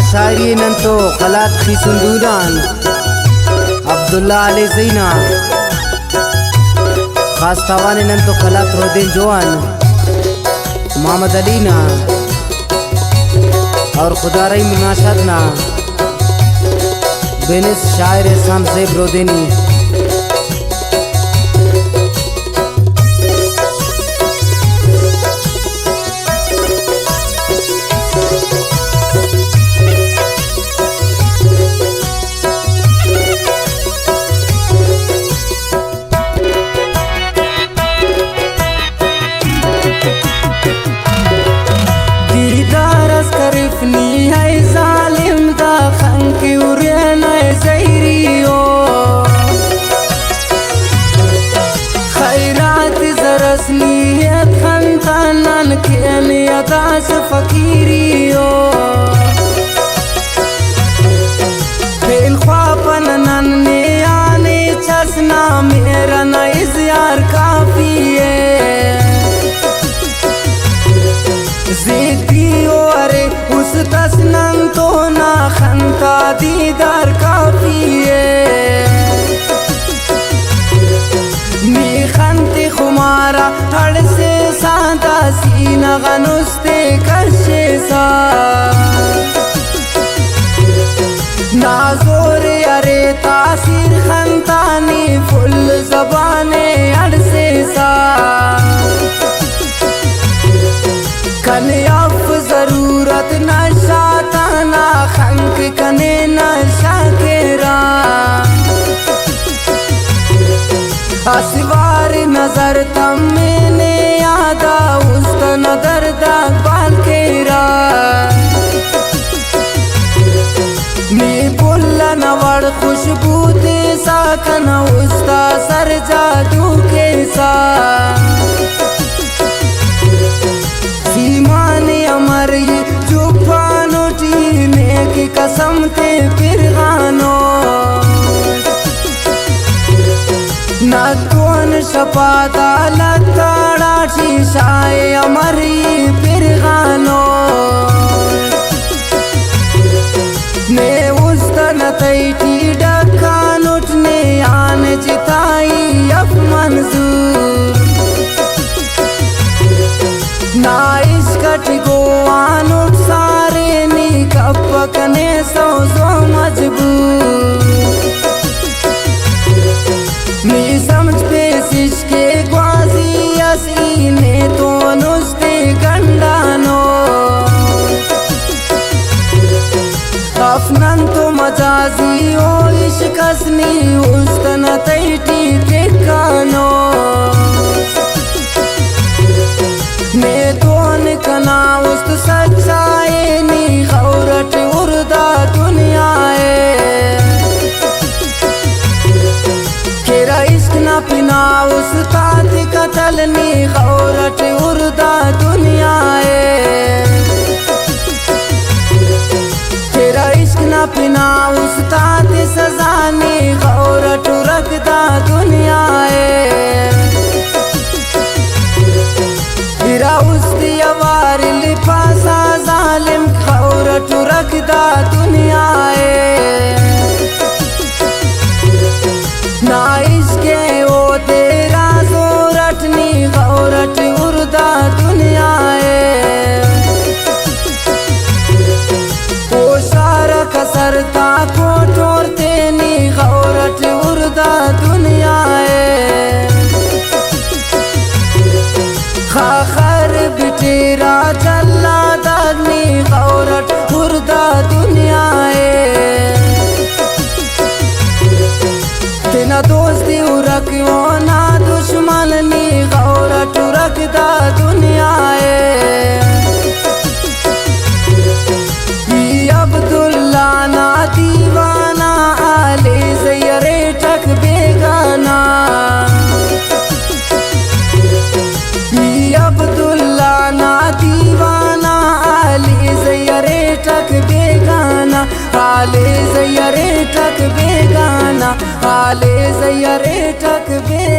शायरी नंतो खलात खी सुंदूरान अब्दुल्ला अली ज़ीना खास तवाने नंतो खलात रोदेन जोआन मोहम्मद अलीना और खुदारई मुनाशदना बेनिस शायर शाम ज़ेब रोदेनी फकीरियो फेल ख्वापन नन्ने आने चसना मेरा नइज यार काफी है ज़िक्रियो अरे उस तसनंग तो ना खंता दीदार काफी है मी खंते खुमारा हड़ से सादा सीना गनुस्ते कशे सा नाज़ोर अरे तासीर खंतानी फुल ज़बाने अड़से सा कन्याफ ज़रूरत नशाता ना खंक कने नशा केरा असवार नजर तम मैंने यादा उस्त नदर दाग बाल केरा मी पुल्ला नवड़ खुशबू दे साकन उस्ता सर जादू के सा सीमाने अमर ये जुबान उठीने की कसम ते फिर गानो ना कौन शपाता लताड़ा शीशाए अमरी फिर गानो ने उस्तन तैठी डकान उठने आन जिताई अब मंजूर ना इसकट गो आन उठ सारे नी कपकने सौजो मजबूर मी समझ पेशिश के ग्वाजी असीने तो नुस्ते गंडानो अफनन तो मजाजी ओ इश्कसनी उस्तन तैठी टिकानो ने दोन कना उस्त सच्चाए नी खौरट उर्दा दुनियाए पिना उस तात कतलनी खौरट उर्दा दुनियाए तेरा इश्क न पिना उस तात सजानी खौरट रखदा दुनियाए तेरा उस दियावार लिफासा जालिम खौरट रखदा दुनियाए ना इसके ओ तेरा जोरटनी खौरट उर्दा दुनियाए ओ सारा कसरता को टोरते नी खौरट उर्दा दुनियाए खाखर बिटेरा चल्ला दागनी खौरट उर्दा दुनियाए ना दोस्ती उरक्यो ना दुश्मन नी खौरट रखदा दुनियाए अब्दुल्ला ना दीवाना आले ज़यरे टक बेगाना अब्दुल्ला ना दीवाना आले ज़यरे टक बेगाना आले ज़यरे टक बेगाना आले ज़यरे टक बे